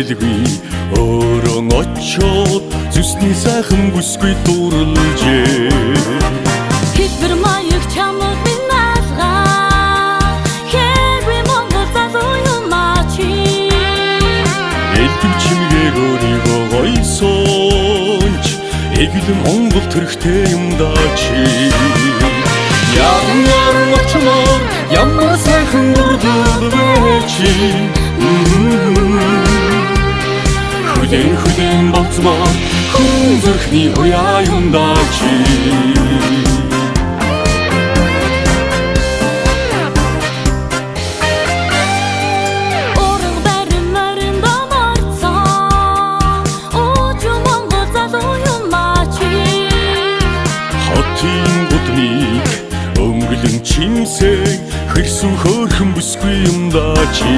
хэлгүй өөрөө очоод зүсний сайхан бүсгүй дурлжээ. Хэлбэр маяг чамд минь наалгаа хэрвээ Монгол залуу юм ачи Элдв чимгээг өөрийгөө гойсонч эглэн Монгол төрхтэй юм даачи. Яар очмоор ямар сайхан дурлал чи Хүлэн болцмоор хүн зүрхний уяа юм даачи. Өнгөлөн чимсээ хөрсөн хөөрхөн бүсгүй юм даачи.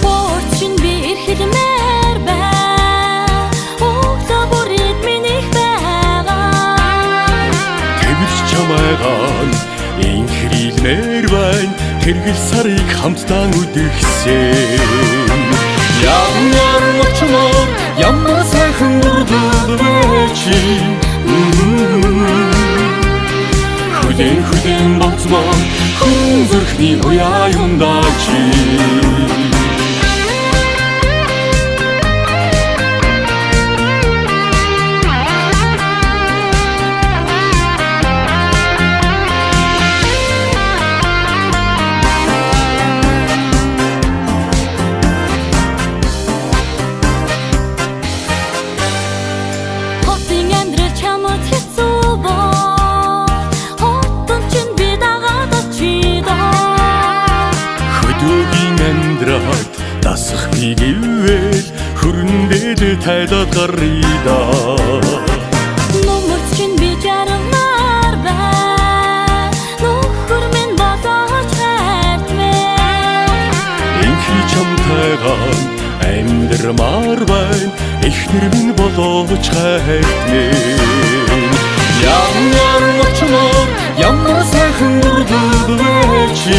Борчин би эрхэлмээр бай Өглөө бүрээд минийх байгаа Тэвэрч чамайгаан инхрилмээр байна Тэргэл сарыг хамтдаа үдгсэн. Ямар очмоор ямар сайхан дурлал чи Хүлэн болцмоор хүн зүрхний уяа юм даачи. Хотын амьдрал чамд хэцүү Дасах би гэвэл хөрөндөө тайлаад гарыда. Номер чинь би жаргамаар бай Нөхөр минь бодож хайртмээ Инхий чамтайгаа амьдрмаар байна Эхнэр минь болооч хайртмээ. Ямар очмоор ямар сайхан дурлал чи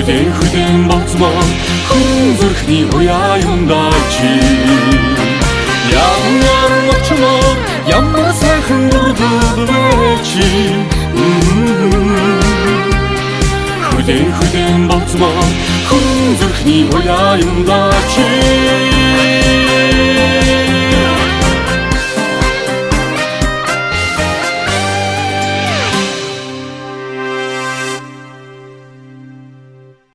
Хүлэн болцмоор хүн зүрхний уяа юм даачи. Ямар очмоор ямар сайхан дурлал чи Хүлэн болцмоор хүн зүрхний уяа юм даачи.